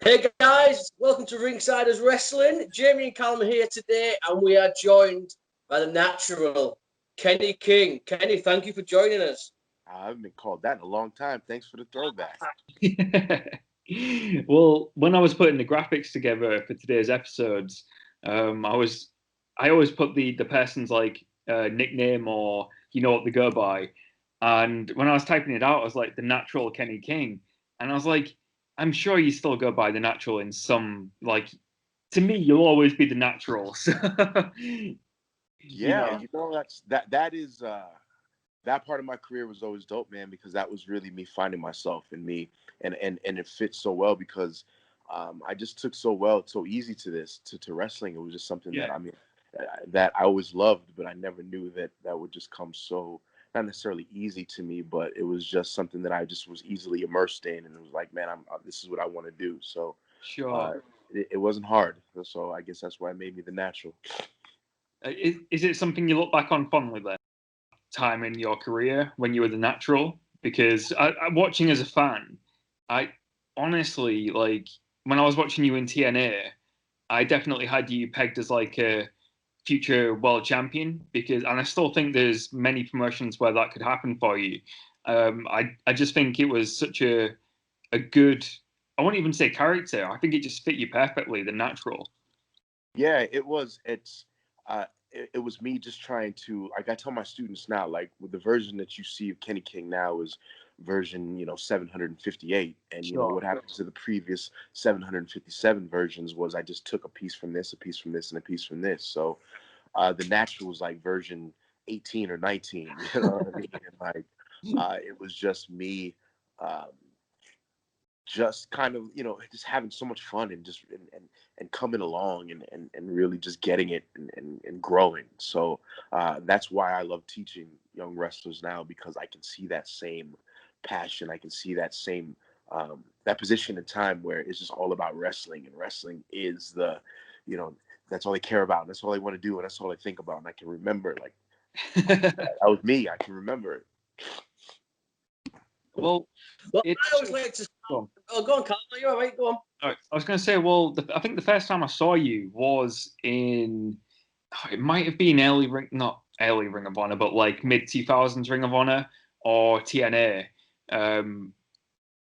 Hey guys, welcome to Ringsiders Wrestling. Jamie and Callum are here today, and we are joined by the natural Kenny King. Kenny, thank you for joining us. I haven't been called that in a long time. Thanks for the throwback. Well, when I was putting the graphics together for today's episodes, I always put the person's nickname or what they go by. And when I was typing it out, I was like the natural Kenny King, and I was like, I'm sure you still go by the natural in some to me, you'll always be the natural. So, yeah, that is that part of my career was always dope, man, because that was really me finding myself and me, and it fits so well because I just took so easy to wrestling. It was just something that I always loved, but I never knew that would just come so not necessarily easy to me, but it was just something that I just was easily immersed in, and it was like, man, this is what I want to do. So sure, it wasn't hard. So I guess that's why it made me the natural. Is it something you look back on fondly then? Time in your career when you were the natural? Because watching as a fan, I honestly, when I was watching you in TNA, I definitely had you pegged as like a future world champion, and I still think there's many promotions where that could happen for you. I just think it was such a good, I won't even say character, I think it just fit you perfectly, the natural. Yeah, it was. It was me just trying to, like I tell my students now, like with the version that you see of Kenny King now is version 758, and Sure. What happens to the previous 757 versions was I just took a piece from this, a piece from this, and a piece from this. So the natural was like version 18 or 19, you know what I mean? And it was just me just kind of just having so much fun and just and coming along and really just getting it and growing. So that's why I love teaching young wrestlers now, because I can see that same passion. I can see that same that position in time where it's just all about wrestling, and wrestling is the that's all they care about, and that's all they want to do, and that's all they think about. And I can remember that was me. I can remember it. Well, I always like to. Go on, Carl. You're all right. Go on. All right. I was going to say, well, I think the first time I saw you was in, it might have been not early Ring of Honor, but like mid 2000s Ring of Honor or TNA. And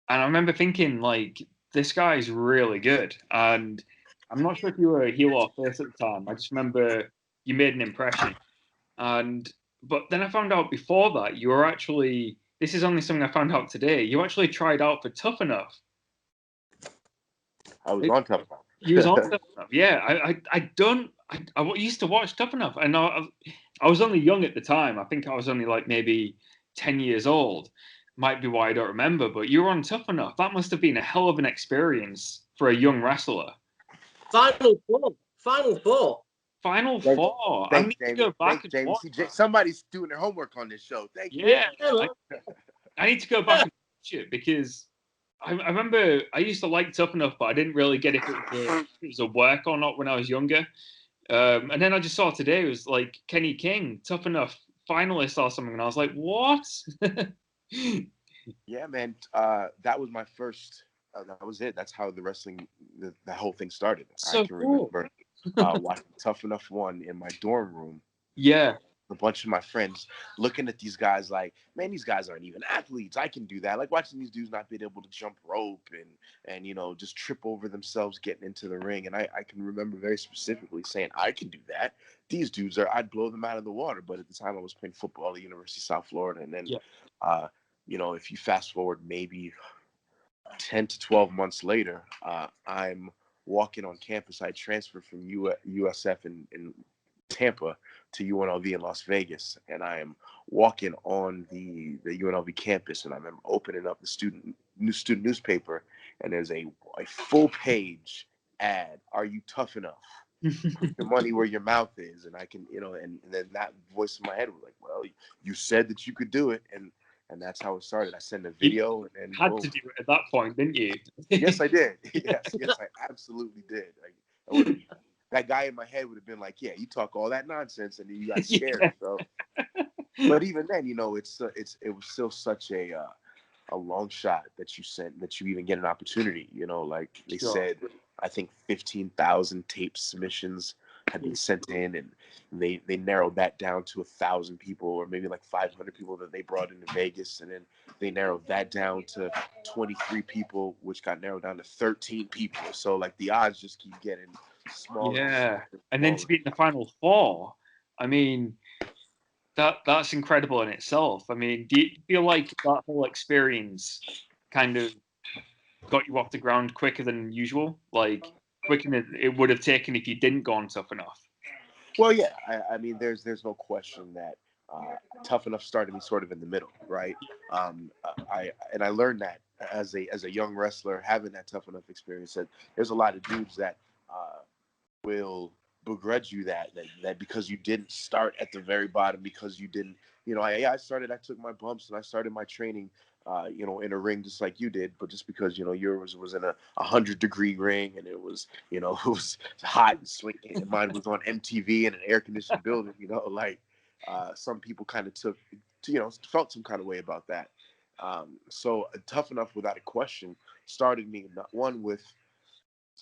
I remember thinking, this guy is really good. And I'm not sure if you were a heel or face at the time. I just remember you made an impression. But then I found out before that you were actually, this is only something I found out today, you actually tried out for Tough Enough. I was on Tough Enough. You was on Tough Enough, yeah. I used to watch Tough Enough, and I was only young at the time. I think I was only maybe 10 years old. Might be why I don't remember, but you were on Tough Enough. That must have been a hell of an experience for a young wrestler. Final four. I need to go back and watch. Somebody's doing their homework on this show. Thank you. Yeah, I need to go back and watch it, because I remember I used to like Tough Enough, but I didn't really get if it was a work or not when I was younger. And then I just saw today, it was like Kenny King, Tough Enough finalist or something, and I was like, what? Yeah, man. That was my first. That was it. That's how the wrestling, the whole thing started. So I can remember watching Tough Enough 1 in my dorm room. Yeah. A bunch of my friends looking at these guys like, man, these guys aren't even athletes. I can do that. Like watching these dudes not being able to jump rope and just trip over themselves getting into the ring. And I can remember very specifically saying, I can do that. These dudes I'd blow them out of the water. But at the time I was playing football at the University of South Florida. And then, if you fast forward maybe 10 to 12 months later, I'm walking on campus. I transferred from USF in Tampa to UNLV in Las Vegas, and I am walking on the UNLV campus, and I remember opening up the student newspaper, and there's a full page ad. Are you tough enough? Put your money where your mouth is. And I can, and then that voice in my head was like, well, you said that you could do it, and that's how it started. I sent a video, and had to do it at that point, didn't you? Yes, I did. Yes, I absolutely did. That guy in my head would have been like, yeah, you talk all that nonsense, and then you got scared. So, but even then, it was still such a a long shot that you even get an opportunity. Like they said, I think 15,000 tape submissions had been sent in, and they narrowed that down to 1,000 people, or maybe like 500 people that they brought into Vegas, and then they narrowed that down to 23 people, which got narrowed down to 13 people. So like the odds just keep getting smaller. Yeah, and then to be in the final four, I mean, that's incredible in itself. I mean, do you feel like that whole experience kind of got you off the ground quicker than usual? Like quicker than it would have taken if you didn't go on Tough Enough? Well, yeah. I mean, there's no question that Tough Enough started me sort of in the middle, right? I learned that as a young wrestler, having that Tough Enough experience, that there's a lot of dudes that will begrudge you that because you didn't start at the very bottom, because you didn't, I took my bumps and I started my training, in a ring just like you did, but just because, yours was in a 100-degree ring, and it was, it was hot and swinging, and mine was on MTV in an air-conditioned building, some people kind of felt some kind of way about that. So Tough Enough, without a question, started me, not one with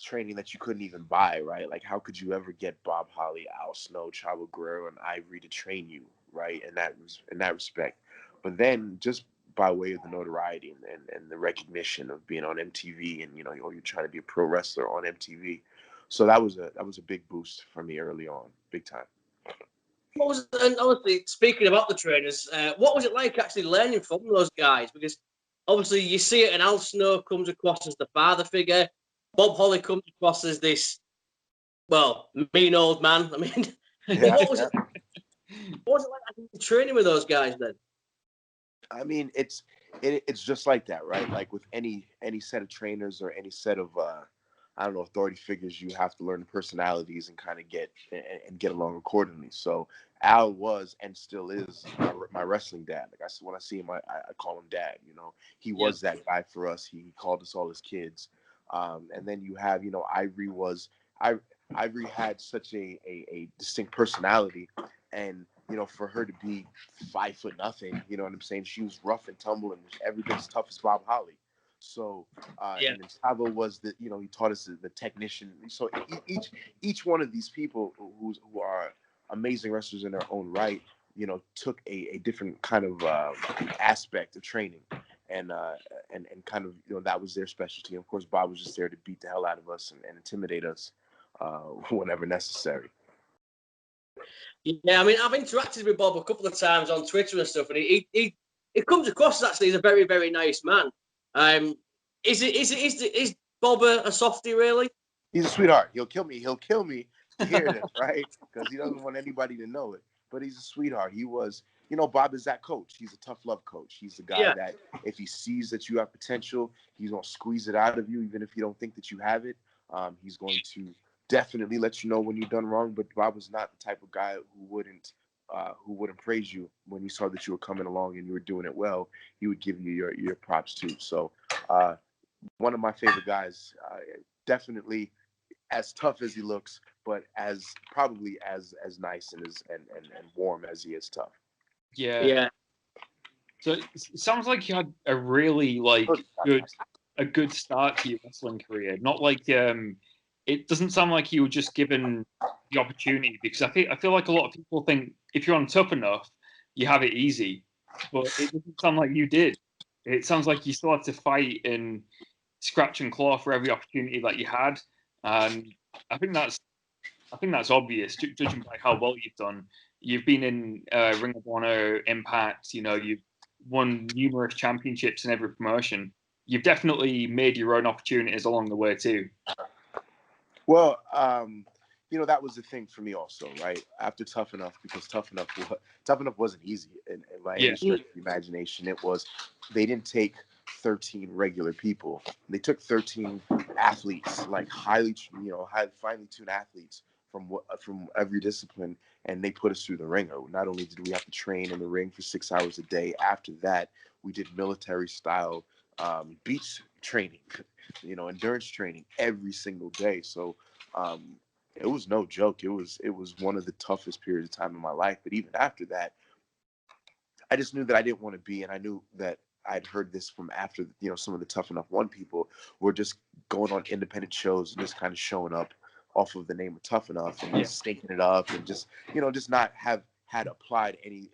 training that you couldn't even buy, right? Like, how could you ever get Bob Holly, Al Snow, Chavo Guerrero, and Ivory to train you, right? In that respect. But then just by way of the notoriety and the recognition of being on MTV, and you're trying to be a pro wrestler on MTV, so that was a big boost for me early on, big time. And honestly, speaking about the trainers, what was it like actually learning from those guys? Because obviously you see it, and Al Snow comes across as the father figure. Bob Holly comes across as this, mean old man. I mean, what was it like actually training with those guys then? I mean, it's just like that, right? Like with any set of trainers or any set of authority figures, you have to learn the personalities and kind of get along accordingly. So Al was and still is my wrestling dad. Like when I see him, I call him dad. He was that guy for us. He called us all his kids. And then you have, Ivory had such a distinct personality, and for her to be 5'0", you know what I'm saying? She was rough and tumble and every bit as tough as Bob Holly. So, and then Chavo was he taught us the technician. So each one of these people who are amazing wrestlers in their own right, took a different kind of aspect of training. And kind of, that was their specialty. And of course, Bob was just there to beat the hell out of us and intimidate us whenever necessary. Yeah, I mean, I've interacted with Bob a couple of times on Twitter and stuff, and he comes across as actually as a very, very nice man. Is Bob a softie, really? He's a sweetheart. He'll kill me to hear this, right? Because he doesn't want anybody to know it. But he's a sweetheart. He was, Bob is that coach. He's a tough love coach. He's the guy that if he sees that you have potential, he's going to squeeze it out of you, even if you don't think that you have it. He's going to definitely let you know when you've done wrong. But Bob was not the type of guy who wouldn't praise you when he saw that you were coming along and you were doing it well. He would give you your props too. So one of my favorite guys, definitely as tough as he looks, but probably as nice and warm as he is tough. Yeah. So it sounds like you had a really good start to your wrestling career. Not like it doesn't sound like you were just given the opportunity, because I feel like a lot of people think if you're on Tough Enough, you have it easy, but it doesn't sound like you did. It sounds like you still had to fight and scratch and claw for every opportunity that you had, and I think that's obvious, judging by how well you've done. You've been in Ring of Honor, Impact. You've won numerous championships in every promotion. You've definitely made your own opportunities along the way too. Well, that was the thing for me also, right? After Tough Enough, because Tough Enough wasn't easy in my any stretch of the imagination. It was, they didn't take 13 regular people. They took 13 athletes, like finely tuned athletes from every discipline, and they put us through the ringer. Not only did we have to train in the ring for 6 hours a day, after that, we did military style beach training, endurance training every single day. So it was no joke. It was one of the toughest periods of time in my life. But even after that, I just knew that I didn't want to be, and I knew that I'd heard this from after, some of the Tough Enough One people were just going on independent shows and just kind of showing up off of the name of Tough Enough and just stinking it up and just not have had applied any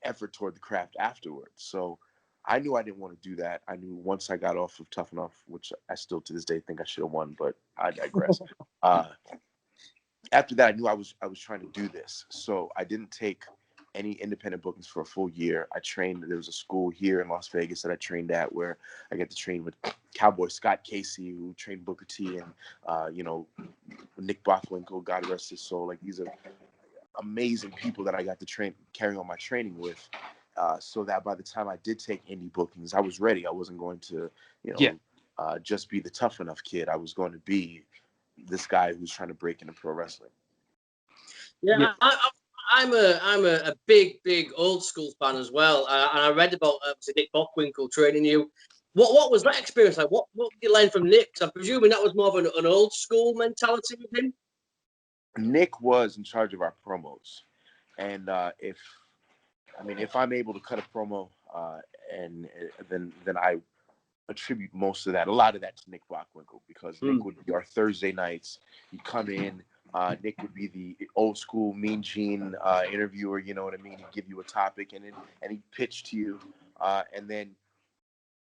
effort toward the craft afterwards. So I knew I didn't want to do that. I knew once I got off of Tough Enough, which I still to this day think I should have won, but I digress. After that, I knew I was trying to do this. So I didn't take any independent bookings for a full year. I trained. There was a school here in Las Vegas that I trained at where I got to train with Cowboy Scott Casey, who trained Booker T, and Nick Bockwinkel, God rest his soul. Like, these are amazing people that I got to carry on my training with. So that by the time I did take indie bookings, I was ready. I wasn't going to, just be the Tough Enough kid. I was going to be this guy who's trying to break into pro wrestling. Yeah, I'm a big old school fan as well, and I read about Nick Bockwinkel training you. What was that experience like? What did you learn from Nick? 'Cause I'm presuming that was more of an old school mentality with him. Nick was in charge of our promos, and if I'm able to cut a promo, and then I attribute most of that, a lot of that, to Nick Bockwinkel, because Nick would be our Thursday nights. He'd come in. Nick would be the old school Mean Gene interviewer, you know what I mean? He'd give you a topic and he'd pitch to you. And then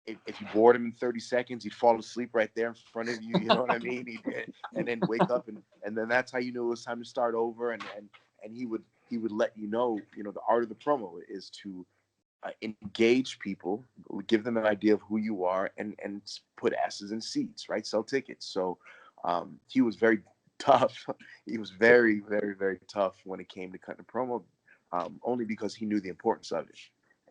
if you bored him in 30 seconds, he'd fall asleep right there in front of you, you know what I mean? And then wake up and then that's how you knew it was time to start over. And he would let you know, the art of the promo is to engage people, give them an idea of who you are, and put asses in seats, right? Sell tickets. So he was very tough. He was very, very, very tough when it came to cutting a promo, only because he knew the importance of it,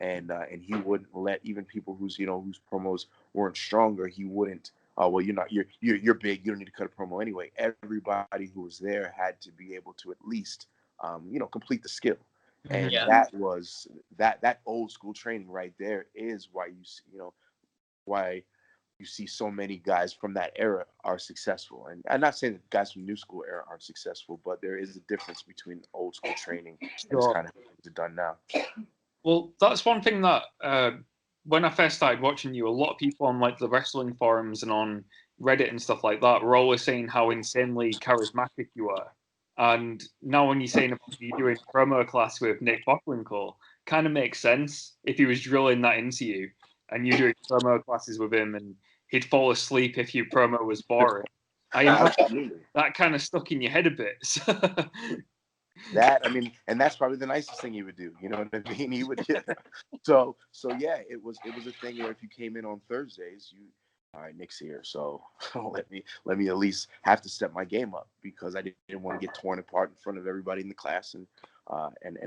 and he wouldn't let even people whose promos weren't stronger. He wouldn't. Well, you're big. You don't need to cut a promo anyway. Everybody who was there had to be able to at least, complete the skill. And that was that old school training right there is why why you see so many guys from that era are successful. And I'm not saying that guys from new school era aren't successful, but there is a difference between old school training and this kind of things are done now. Well, that's one thing that when I first started watching you, a lot of people on like the wrestling forums and on Reddit and stuff like that were always saying how insanely charismatic you are. And now when you're saying about you doing promo class with Nick Bockwinkel, kind of makes sense if he was drilling that into you and you're doing promo classes with him and he'd fall asleep if your promo was boring. I imagine that kind of stuck in your head a bit. And that's probably the nicest thing he would do. You know what I mean? He would. So yeah, it was a thing where if you came in on Thursdays, all right, Nick's here, so let me at least have to step my game up, because I didn't want to get torn apart in front of everybody in the class, and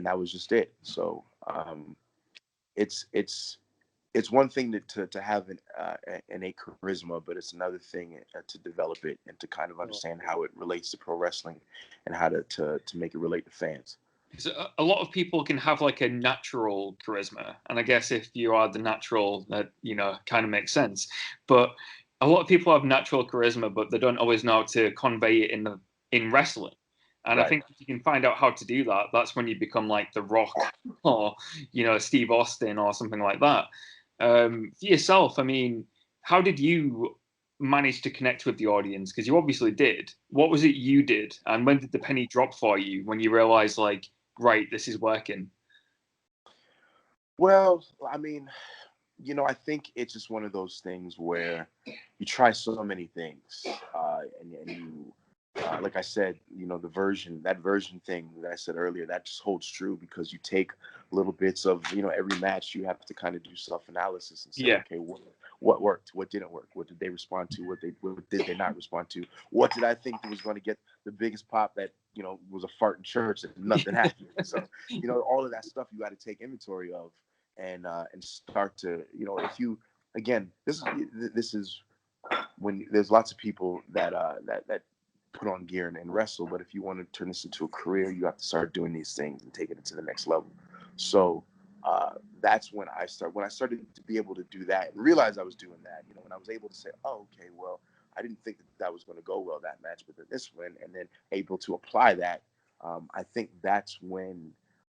that was just it. So it's one thing to have an innate charisma, but it's another thing to develop it and to kind of understand how it relates to pro wrestling and how to make it relate to fans. So a lot of people can have like a natural charisma, and I guess if you are the natural, that kind of makes sense. But a lot of people have natural charisma, but they don't always know how to convey it in wrestling. And I think if you can find out how to do that, that's when you become like The Rock or Steve Austin or something like that. For yourself, I mean, how did you manage to connect with the audience? Because you obviously did. What was it you did, and when did the penny drop for you when you realized, like, right, this is working? Well, I mean, I think it's just one of those things where you try so many things, and you, like I said, that version thing that I said earlier, that just holds true, because you take little bits of, every match. You have to kind of do self-analysis and say, okay, what worked, what didn't work, what did they respond to, what did they not respond to, what did I think was going to get the biggest pop that was a fart in church and nothing happened. So all of that stuff you got to take inventory of, and start to, if you, again, this is when there's lots of people that put on gear and wrestle, but if you want to turn this into a career, you have to start doing these things and take it to the next level. So that's when I started to be able to do that and realize I was doing that, when I was able to say, oh, okay, well, I didn't think that was going to go well, that match, but then this went, and then able to apply that. I think that's when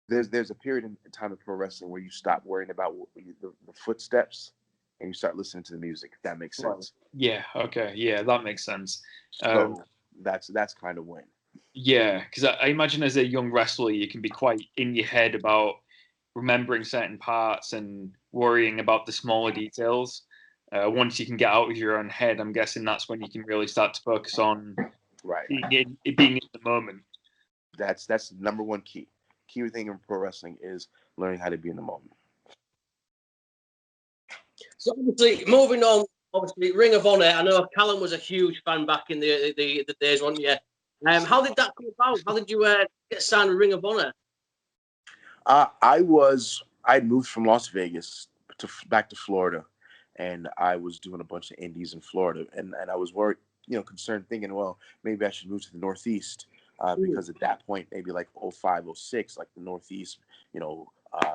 there's a period in time of pro wrestling where you stop worrying about the footsteps and you start listening to the music. If that makes sense. Yeah. Okay. Yeah, that makes sense. So that's kind of when. Yeah, because I imagine as a young wrestler, you can be quite in your head about remembering certain parts and worrying about the smaller details. Once you can get out of your own head, I'm guessing that's when you can really start to focus on being in the moment. That's the number one key. Key thing in pro wrestling is learning how to be in the moment. So obviously, moving on, Ring of Honor. I know Callum was a huge fan back in the days, wasn't you? How did that come about? How did you get signed with Ring of Honor? I'd moved from Las Vegas back to Florida, and I was doing a bunch of indies in Florida, and I was worried, concerned, thinking, well, maybe I should move to the Northeast, because at that point, maybe like 05, 06, like the Northeast,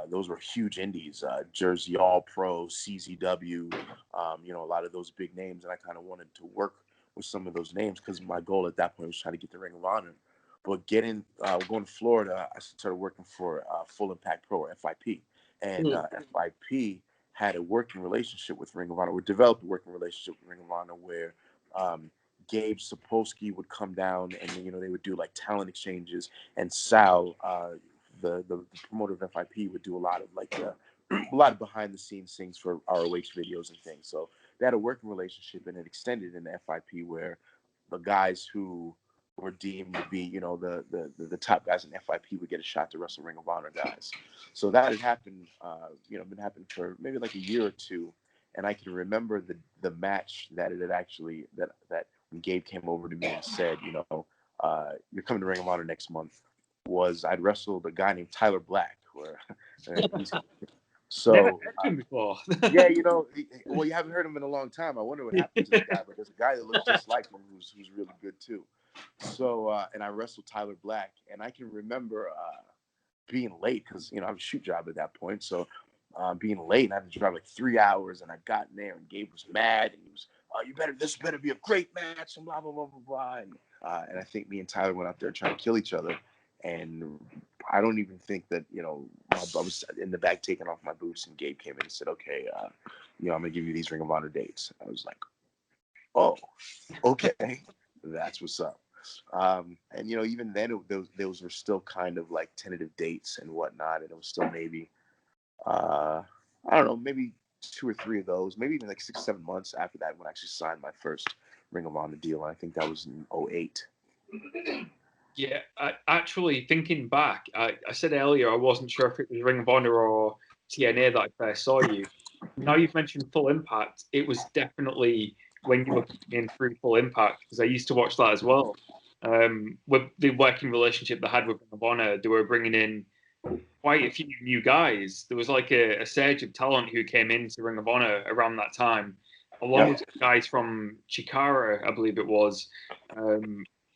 those were huge indies, Jersey All Pro, CZW, a lot of those big names, and I kind of wanted to work with some of those names because my goal at that point was trying to get the Ring of Honor. But going to Florida, I started working for Full Impact Pro, or FIP. And FIP had a working relationship with Ring of Honor. We developed a working relationship with Ring of Honor where Gabe Sapolsky would come down and, they would do like talent exchanges. And Sal, the promoter of FIP, would do a lot of behind the scenes things for ROH videos and things. So they had a working relationship, and it extended in FIP where the guys who were deemed to be, the top guys in FIP would get a shot to wrestle Ring of Honor guys. So that had happened, been happening for maybe like a year or two. And I can remember the match that it had actually, that when Gabe came over to me and said, you're coming to Ring of Honor next month, was I'd wrestled a guy named Tyler Black. So, never heard him before. Yeah, well, you haven't heard him in a long time. I wonder what happened to the guy, but there's a guy that looks just like him who's really good too. So, and I wrestled Tyler Black, and I can remember being late because, I was a shoot job at that point. So being late, and I had to drive like 3 hours, and I got in there, and Gabe was mad, and he was, this better be a great match, and blah, blah, blah, blah, blah. And I think me and Tyler went out there trying to kill each other. And I don't even think that, I was in the back taking off my boots, and Gabe came in and said, okay, I'm going to give you these Ring of Honor dates. I was like, oh, okay, that's what's up. And, even then, those were still kind of like tentative dates and whatnot. And it was still maybe, I don't know, maybe 2 or 3 of those, maybe even like 6, 7 months after that when I actually signed my first Ring of Honor deal. And I think that was in 08. Yeah, actually, thinking back, I said earlier I wasn't sure if it was Ring of Honor or TNA that I first saw you. Now you've mentioned Full Impact, it was definitely when you were in through Full Impact, because I used to watch that as well. With the working relationship they had with Ring of Honor, they were bringing in quite a few new guys. There was like a surge of talent who came into Ring of Honor around that time, along with guys from Chikara, I believe it was.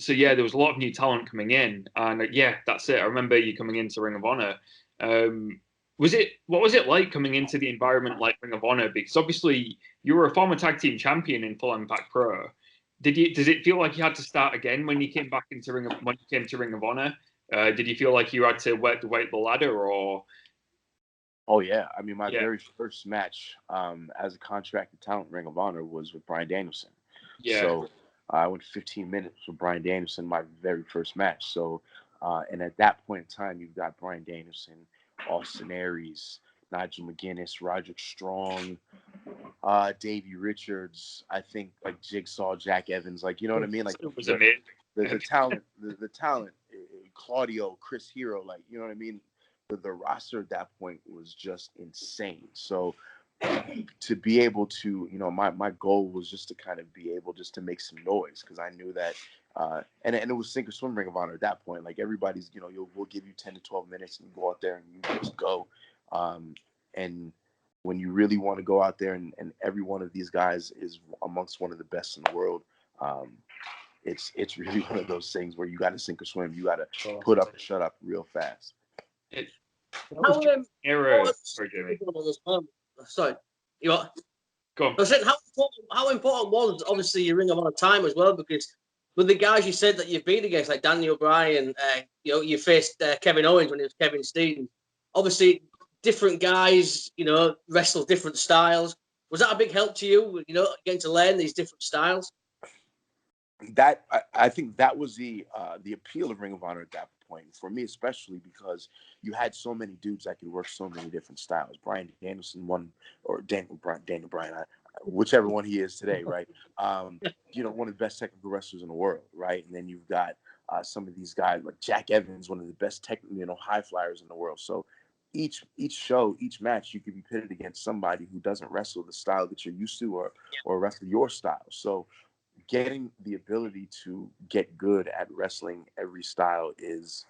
So yeah, there was a lot of new talent coming in, and that's it. I remember you coming into Ring of Honor. What was it like coming into the environment like Ring of Honor? Because obviously you were a former tag team champion in Full Impact Pro. Does it feel like you had to start again when you came back into Ring of Honor? Did you feel like you had to work the ladder, or? Oh yeah, I mean my very first match as a contracted talent in Ring of Honor was with Bryan Danielson. Yeah. So I went 15 minutes with Bryan Danielson, my very first match. So, and at that point in time, you've got Bryan Danielson, Austin Aries, Nigel McGuinness, Roderick Strong, Davey Richards. I think like Jigsaw, Jack Evans. Like, you know what I mean? Like the talent, Claudio, Chris Hero. Like, you know what I mean? The roster at that point was just insane. So to be able to, my goal was just to kind of be able just to make some noise, because I knew that, and it was sink or swim Ring of Honor at that point. Like everybody's, we'll give you 10 to 12 minutes and you go out there and you just go. And when you really want to go out there and every one of these guys is amongst one of the best in the world, it's really one of those things where you got to sink or swim. You got to put up and shut up real fast. Sorry, you what? Go on. I was saying, how important was obviously your Ring of Honor time as well, because with the guys you said that you've been against, like Daniel Bryan, you faced Kevin Owens when it was Kevin Steen. Obviously, different guys, wrestle different styles. Was that a big help to you? You know, getting to learn these different styles. That I think that was the appeal of Ring of Honor at that point for me, especially because you had so many dudes that could work so many different styles. Bryan Danielson or Daniel Bryan, whichever one he is today, right? You know, one of the best technical wrestlers in the world, right? And then you've got some of these guys like Jack Evans, one of the best high flyers in the world. So each show, each match, you could be pitted against somebody who doesn't wrestle the style that you're used to or wrestle your style. So getting the ability to get good at wrestling every style is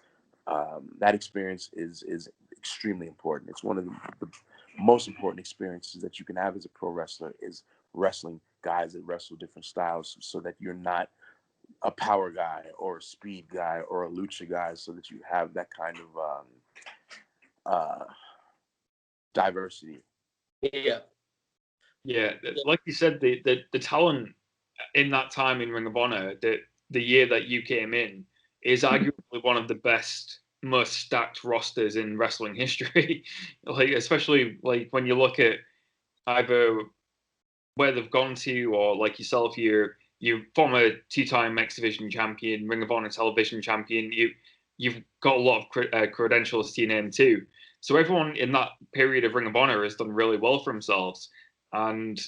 that experience is extremely important. It's one of the most important experiences that you can have as a pro wrestler is wrestling guys that wrestle different styles so that you're not a power guy or a speed guy or a lucha guy, so that you have that kind of diversity. Yeah, like you said, the talent in that time in Ring of Honor, the year that you came in, is arguably one of the best, most stacked rosters in wrestling history. Like, especially like when you look at either where they've gone to, or like yourself, you former 2-time X Division champion, Ring of Honor television champion. You've got a lot of credentials to your name too. So everyone in that period of Ring of Honor has done really well for themselves, and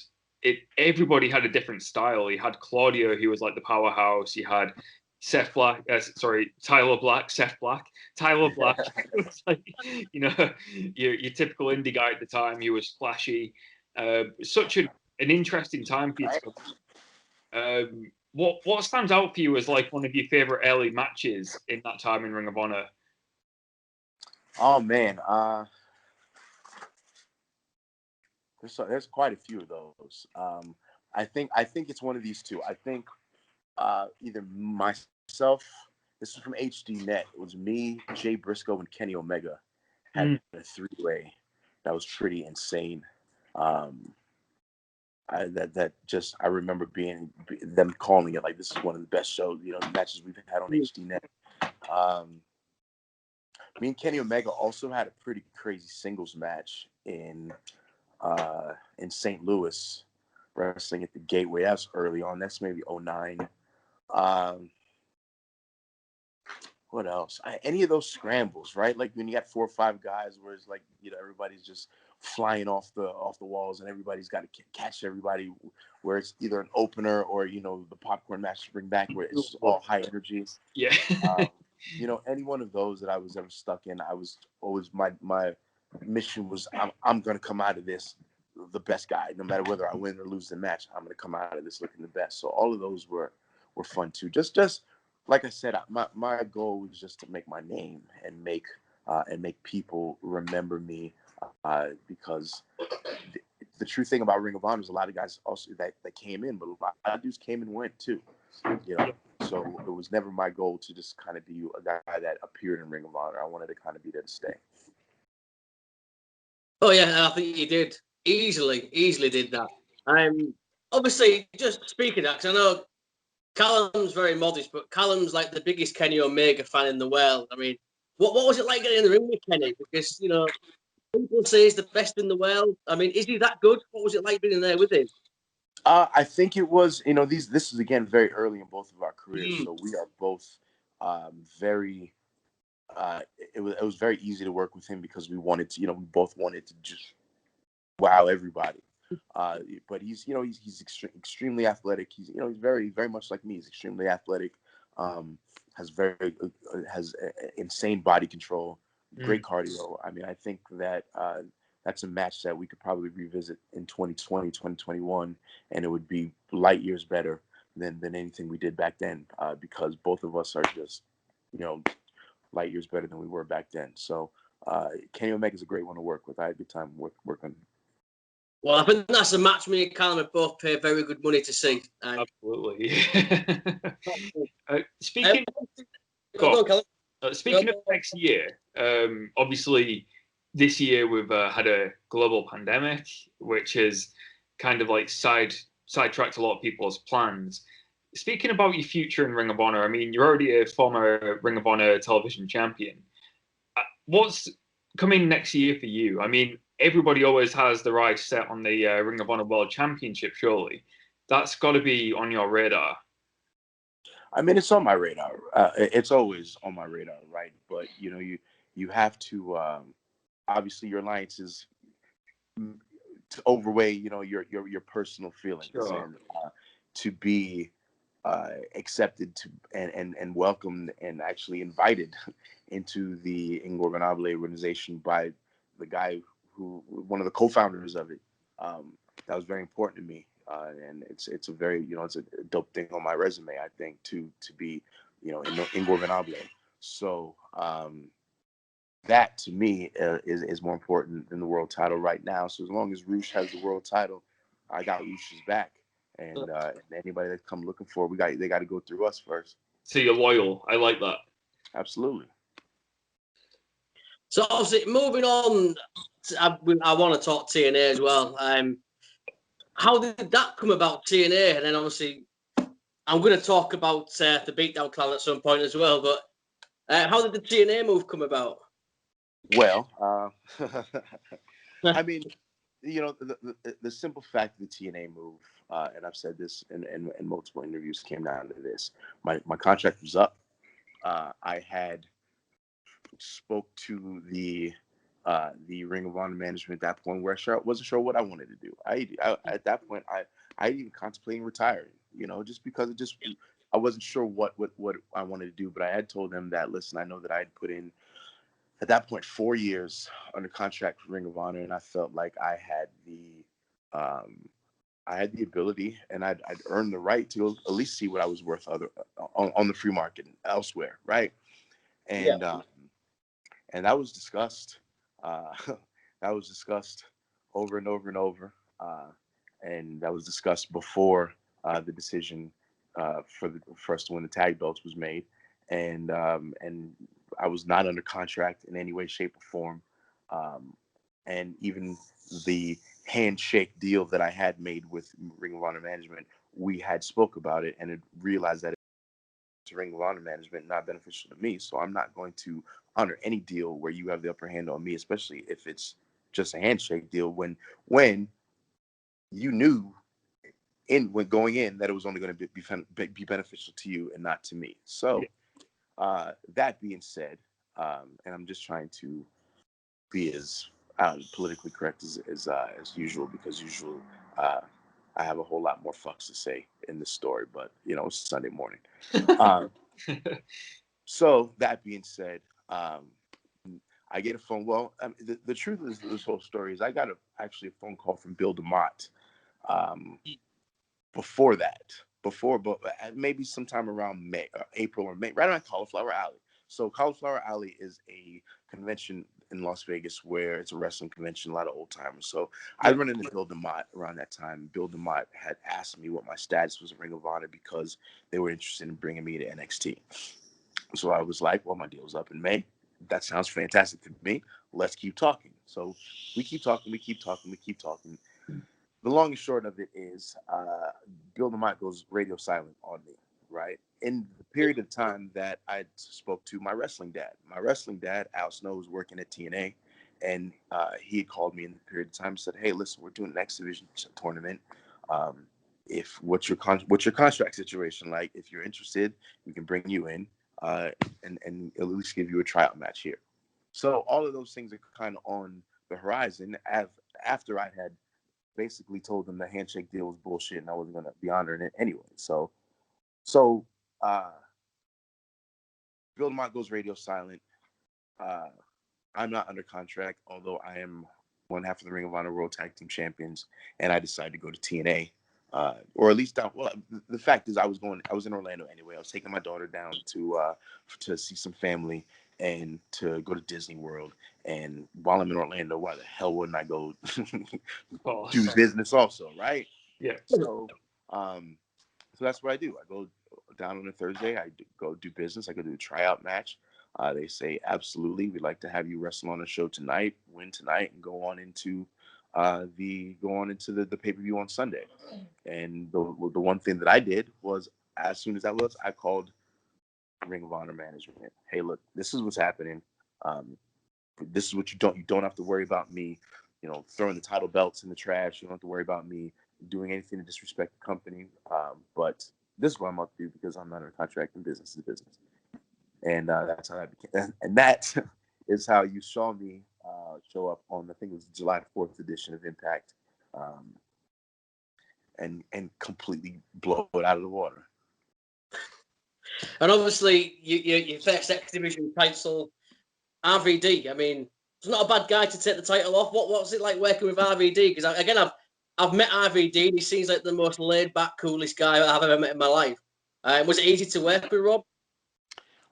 everybody had a different style. You had Claudio, who was like the powerhouse. You had Tyler Black. Tyler Black was like, you know, your typical indie guy at the time. He was flashy. Such an interesting time for you. What stands out for you as like one of your favorite early matches in that time in Ring of Honor? Oh man, there's quite a few of those. I think it's one of these two. I think either myself. This is from HD Net. It was me, Jay Briscoe, and Kenny Omega had a 3-way that was pretty insane. I remember them calling it like this is one of the best shows, matches we've had on HD Net. Me and Kenny Omega also had a pretty crazy singles match in St. Louis, wrestling at the Gateway. That's early on. That's maybe 2009. What else? Any of those scrambles, right? Like when you got 4 or 5 guys, where it's like everybody's just flying off the walls, and everybody's got to catch everybody. Where it's either an opener or the popcorn match to bring back, where it's all high energy. Yeah. Any one of those that I was ever stuck in, I was always my mission was I'm gonna come out of this the best guy, no matter whether I win or lose the match. I'm gonna come out of this looking the best. So all of those were fun too. Just like I said, my goal was just to make my name and make people remember me, because the true thing about Ring of Honor is a lot of guys also that came in, but a lot of dudes came and went too. So it was never my goal to just kind of be a guy that appeared in Ring of Honor. I wanted to kind of be there to stay. Oh yeah, and I think you did easily did that. Obviously, just speaking of that, because I know Callum's very modest, but Callum's like the biggest Kenny Omega fan in the world. I mean, what was it like getting in the ring with Kenny? Because people say he's the best in the world. I mean, is he that good? What was it like being in there with him? I think it was, this is again very early in both of our careers, so we are both very. It was very easy to work with him because we wanted to, we both wanted to just wow everybody. But he's extremely athletic. He's very very much like me. He's extremely athletic. Has insane body control, great cardio. I mean, I think that that's a match that we could probably revisit in 2020, 2021, and it would be light years better than anything we did back then, because both of us are just, light years better than we were back then. So Kenny Omega is a great one to work with. I had a good time working. Well, I think that's a match me and Callum have both paid very good money to see. Absolutely. Speaking of next year, obviously this year we've had a global pandemic, which has kind of like sidetracked a lot of people's plans. Speaking about your future in Ring of Honor, I mean, you're already a former Ring of Honor television champion. What's coming next year for you? I mean, everybody always has their eyes set on the Ring of Honor World Championship, surely. That's got to be on your radar. I mean, it's on my radar. It's always on my radar, right? But, you know, you have to, obviously your alliances to overweigh, you know, your personal feelings, Sure. and to be accepted to and welcomed and actually invited into the Ingobernables organization by the guy who, one of the co-founders of it. That was very important to me, and it's a very, you know, it's a dope thing on my resume, I think, to be, you know, in Ingobernables. So that to me is more important than the world title right now. So as long as Roosh has the world title, I got Roosh's back. And anybody that come looking for, they got to go through us first. So you're loyal. I like that. Absolutely. So obviously, moving on, I want to talk TNA as well. How did that come about, TNA? And then obviously, I'm going to talk about the Beatdown Clan at some point as well. But how did the TNA move come about? Well, I mean, you know, the simple fact of the TNA move, and I've said this in multiple interviews, came down to this. My contract was up. I had spoke to the Ring of Honor management at that point, where I wasn't sure what I wanted to do. I at that point I even contemplating retiring, you know, just because I wasn't sure what I wanted to do. But I had told them that, listen, I know that I had put in, at that point, 4 years under contract with Ring of Honor, and I felt like I had the ability, and I'd earned the right to at least see what I was worth on the free market elsewhere, right? And and that was discussed. That was discussed over and over and over, and that was discussed before the decision for us to win the tag belts was made, and I was not under contract in any way, shape, or form, and even the handshake deal that I had made with Ring of Honor management, we had spoke about it and had realized that to Ring of Honor management not beneficial to me. So I'm not going to honor any deal where you have the upper hand on me, especially if it's just a handshake deal when you knew when going in that it was only going to be beneficial to you and not to me. So that being said, and I'm just trying to be as politically correct as usual, because usually I have a whole lot more fucks to say in this story, but you know, it's Sunday morning. So that being said, I get a phone. Well, I mean, the truth of this whole story is I got actually a phone call from Bill DeMott before that, but maybe sometime around April or May, right around Cauliflower Alley. So Cauliflower Alley is a convention in Las Vegas where it's a wrestling convention, a lot of old timers. So I run into Bill DeMott around that time. Bill DeMott had asked me what my status was in Ring of Honor because they were interested in bringing me to NXT. So I was like, well, my deal's up in May. That sounds fantastic to me. Let's keep talking. So we keep talking. The long and short of it is Bill DeMott goes radio silent on me, right? In the period of time that I spoke to my wrestling dad. My wrestling dad, Al Snow, was working at TNA, and he had called me in the period of time and said, hey, listen, we're doing an X Division tournament. What's your contract situation like? If you're interested, we can bring you in and at least give you a tryout match here. So all of those things are kind of on the horizon after I had basically told them the handshake deal was bullshit and I wasn't going to be honoring it anyway. So Bill DeMott goes radio silent. I'm not under contract, although I am one half of the Ring of Honor World Tag Team Champions, and I decided to go to TNA. Or at least the fact is I was in Orlando anyway. I was taking my daughter down to see some family and to go to Disney World. And while I'm in Orlando, why the hell wouldn't I go do business also, right? Yeah. So that's what I do. I go down on a Thursday. I go do business. I go do a tryout match. They say, absolutely, we'd like to have you wrestle on a show tonight, win tonight, and go on into the pay-per-view on Sunday. And the one thing that I did was, as soon as that was, I called Ring of Honor management. Hey, look, this is what's happening. This is what you don't have to worry about me throwing the title belts in the trash. You don't have to worry about me doing anything to disrespect the company. But this is what I'm up to because I'm not under contract and business is business. And that's how that became. And that is how you saw me show up on, I think it was July 4th edition of Impact, and completely blow it out of the water. And obviously, your first X Division title, RVD. I mean, it's not a bad guy to take the title off. What's it like working with RVD? Because I've met RVD, and he seems like the most laid back, coolest guy I've ever met in my life. Was it easy to work with, Rob?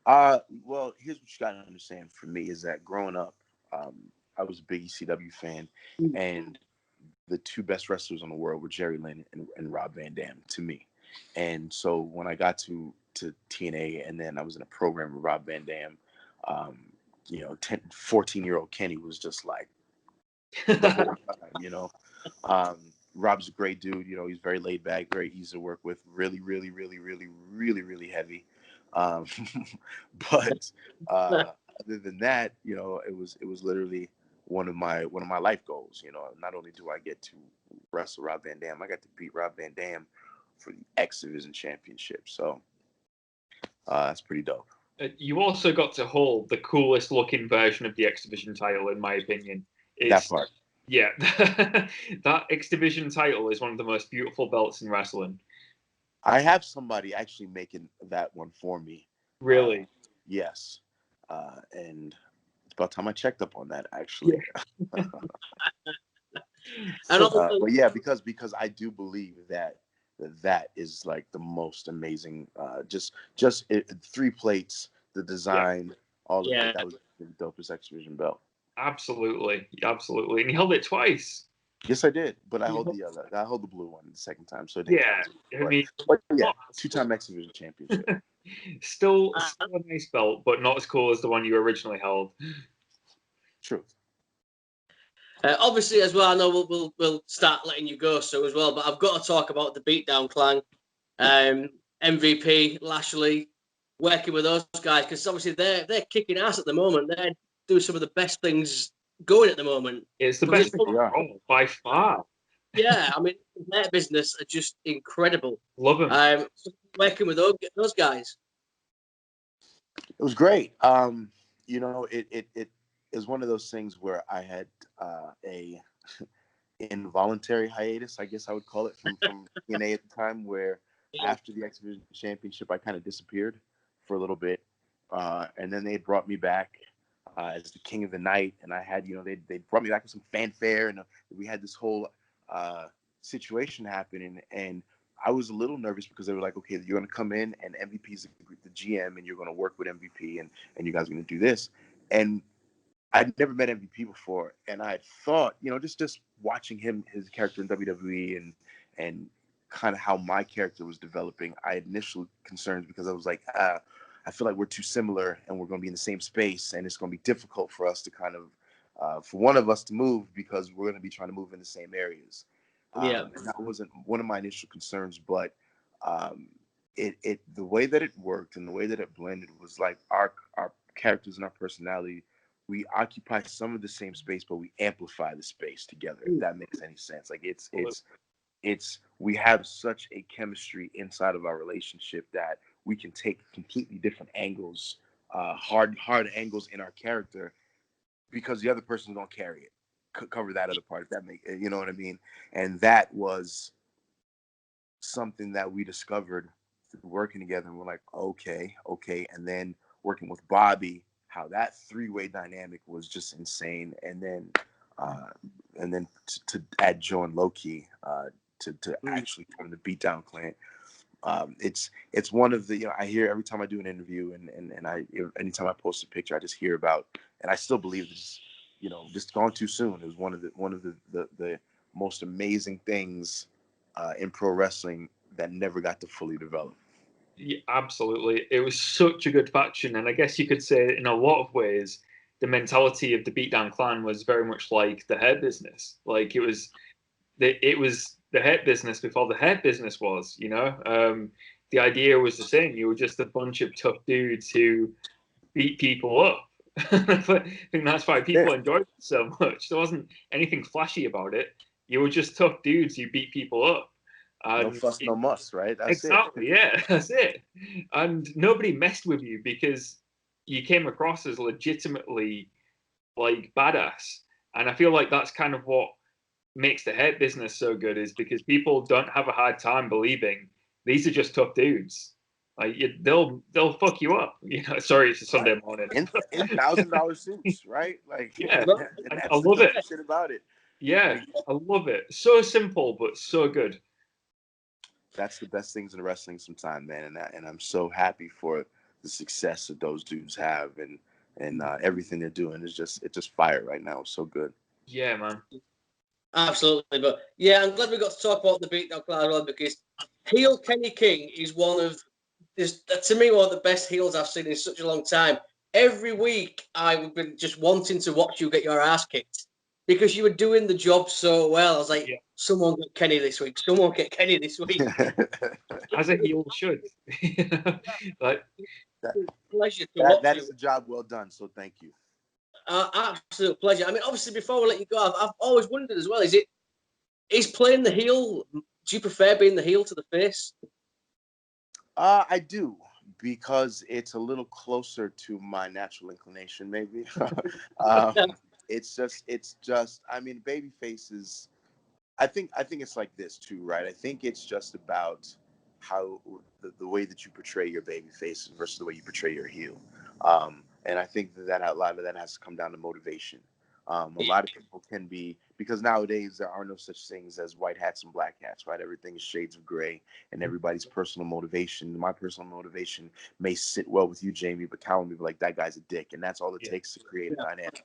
Well, here's what you got to understand for me is that growing up, I was a big ECW fan, and the two best wrestlers in the world were Jerry Lynn and Rob Van Dam to me. And so when I got to TNA, and then I was in a program with Rob Van Dam, 14-year-old Kenny was just like the whole time, Rob's a great dude. He's very laid back, very easy to work with, really, really, really, really, really, really heavy. But other than that, it was literally one of my life goals. Not only do I get to wrestle Rob Van Dam, I got to beat Rob Van Dam for the X Divison Championship. So that's pretty dope. You also got to hold the coolest looking version of the X Division title, in my opinion. That part. Yeah, that X Division title is one of the most beautiful belts in wrestling. I have somebody actually making that one for me. Really? Yes. And it's about time I checked up on that, actually. Yeah. But yeah, because I do believe that is like the most amazing. Just 3 plates, the design, all of it. That was the dopest X Division belt. Absolutely, absolutely, and you held it twice. Yes, I did, but I hold the blue one the second time. So but yeah, 2-time X Division championship. Still a nice belt, but not as cool as the one you originally held. Truth. Obviously, as well, I know we'll start letting you go so as well, but I've got to talk about the Beatdown Clan, MVP, Lashley, working with those guys, because obviously they're kicking ass at the moment. They're doing some of the best things going at the moment. It's the best by far. Yeah, I mean, their business are just incredible. Love them. Working with those guys. It was great. It is one of those things where I had a involuntary hiatus, I guess I would call it, from TNA at the time, where after the X Division Championship, I kind of disappeared for a little bit, and then they brought me back as the King of the Night, and I had, they brought me back with some fanfare, and we had this whole situation happening, and I was a little nervous because they were like, okay, you're going to come in, and MVP's the GM, and you're going to work with MVP, and you guys are going to do this, and I'd never met MVP before, and I thought, just watching his character in WWE and kind of how my character was developing, I had initial concerns because I was like, I feel like we're too similar and we're going to be in the same space, and it's going to be difficult for us to kind of, for one of us to move because we're going to be trying to move in the same areas. And that wasn't one of my initial concerns, but the way that it worked and the way that it blended was like our characters and our personality, we occupy some of the same space, but we amplify the space together, if that makes any sense. Like we have such a chemistry inside of our relationship that we can take completely different angles, hard angles in our character, because the other person don't carry it, cover that other part, if that makes, you know what I mean? And that was something that we discovered through working together, and we're like, okay. And then working with Bobby, how that 3-way dynamic was just insane. And then to add Joe and Loki to actually come to Beatdown Clan. It's one of the, I hear every time I do an interview and anytime I post a picture, I just hear about, and I still believe this, just gone too soon. It was one of the most amazing things in pro wrestling that never got to fully develop. Yeah, absolutely. It was such a good faction, and I guess you could say in a lot of ways the mentality of the Beatdown Clan was very much like the hair business. Like it was the hair business before the hair business was. The idea was the same. You were just a bunch of tough dudes who beat people up, I think that's why people enjoyed it so much. There wasn't anything flashy about it. You were just tough dudes who beat people up. No fuss, no muss, right? That's exactly, yeah, that's it. And nobody messed with you because you came across as legitimately like badass. And I feel like that's kind of what makes the hate business so good, is because people don't have a hard time believing these are just tough dudes. Like they'll fuck you up. You know, sorry, it's a Sunday morning. In $1,000 suits, right? Like, yeah, and I love it. Shit about it. Yeah, I love it. So simple, but so good. That's the best things in wrestling sometimes, man. And I'm so happy for the success that those dudes have, and everything they're doing is just fire right now. It's so good. Yeah, man. Absolutely, but yeah, I'm glad we got to talk about the Beatdown Clan as well, because heel Kenny King is one of, to me, one of the best heels I've seen in such a long time. Every week, I've been just wanting to watch you get your ass kicked because you were doing the job so well. I was like, someone get Kenny this week. Someone get Kenny this week. As a heel should. Like, pleasure to watch that you. is a job well done. So thank you. Absolute pleasure. I mean, obviously, before we let you go, I've always wondered as well, is playing the heel, do you prefer being the heel to the face? I do, because it's a little closer to my natural inclination, maybe. It's just, I mean, baby faces, I think it's like this too, right? I think it's just about how the way that you portray your baby faces versus the way you portray your heel. And I think that a lot of that has to come down to motivation. A lot of people can be, because nowadays there are no such things as white hats and black hats, right? Everything is shades of gray, and everybody's personal motivation. My personal motivation may sit well with you, Jamie, but Cal will be like, that guy's a dick, and that's all it takes to create a dynamic.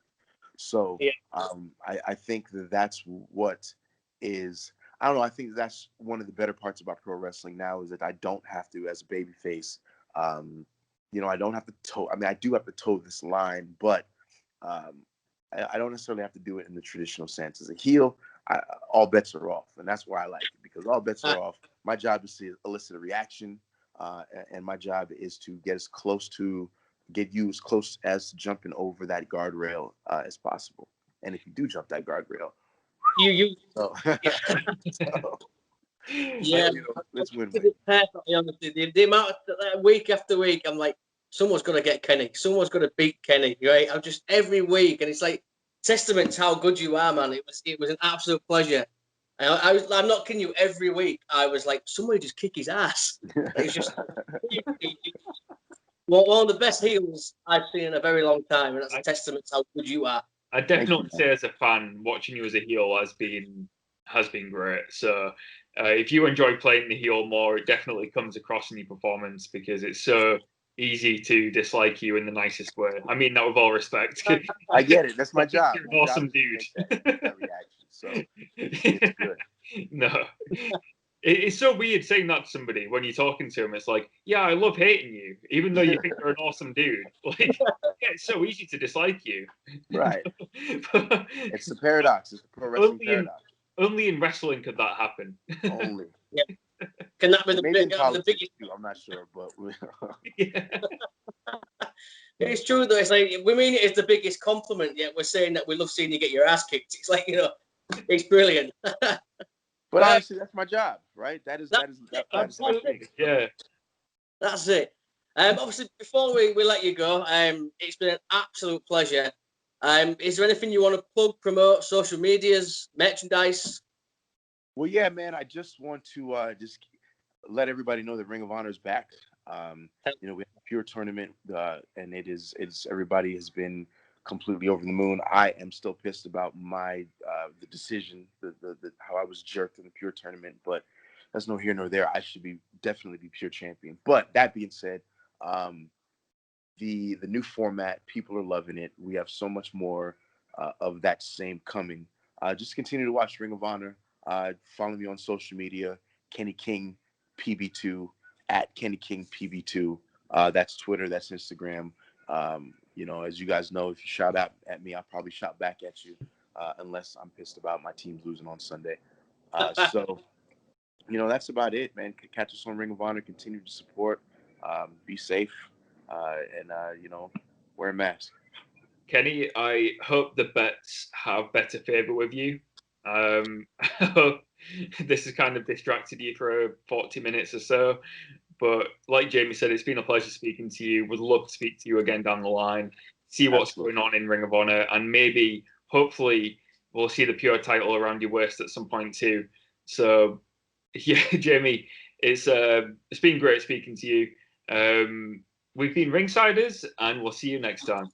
So I think that's what is, I don't know, I think that's one of the better parts about pro wrestling now, is that I don't have to, as a babyface, I don't have to toe, I mean, I do have to toe this line, but I don't necessarily have to do it in the traditional sense. As a heel, all bets are off, and that's why I like it, because all bets are off. My job is to elicit a reaction, and my job is to get you as close as jumping over that guardrail as possible. And if you do jump that guardrail, let's win. Perfectly honestly, the amount of week after week, I'm like, someone's got to get Kenny. Someone's got to beat Kenny, right? I'm just every week, and it's like testament to how good you are, man. It was an absolute pleasure. I'm not kidding you. Every week, I was like, somebody just kick his ass. It's just one of the best heels I've seen in a very long time, and that's a testament to how good you are. I definitely say, as a fan, watching you as a heel has been great. So if you enjoy playing the heel more, it definitely comes across in your performance, because it's so easy to dislike you in the nicest way. I mean that with all respect. I get it. That's my job. You're an awesome dude. That reaction. So it's good. No. It's so weird saying that to somebody when you're talking to them. It's like, yeah, I love hating you, even though you think you're an awesome dude. Like, yeah, it's so easy to dislike you. Right. It's the paradox. It's the pro wrestling paradox. Only in wrestling could that happen. Only. Yeah. Can that be the biggest? I'm not sure, but yeah. It's true though. It's like we mean it as the biggest compliment, yet we're saying that we love seeing you get your ass kicked. It's like, it's brilliant. But honestly, that's my job, right? That is my thing. Yeah. That's it. Obviously, before we let you go, it's been an absolute pleasure. Is there anything you want to plug, promote, social medias, merchandise? Well, yeah, man. I just want to just let everybody know that Ring of Honor is back. We have a pure tournament, and it's everybody has been completely over the moon. I am still pissed about my the decision, the how I was jerked in the pure tournament, but that's no here nor there. I should definitely be pure champion. But that being said, the new format, people are loving it. We have so much more of that same coming. Just continue to watch Ring of Honor. Follow me on social media, Kenny King PB2 at Kenny King PB2. That's Twitter. That's Instagram. As you guys know, if you shout out at me, I'll probably shout back at you, unless I'm pissed about my team losing on Sunday. So, that's about it, man. Catch us on Ring of Honor. Continue to support. Be safe, and wear a mask. Kenny, I hope the bets have better favour with you. I hope this has kind of distracted you for 40 minutes or so. But like Jamie said, it's been a pleasure speaking to you. Would love to speak to you again down the line, see what's going on in Ring of Honor, and maybe, hopefully, we'll see the pure title around your waist at some point too. So, yeah, Jamie, it's been great speaking to you. We've been Ringsiders, and we'll see you next time.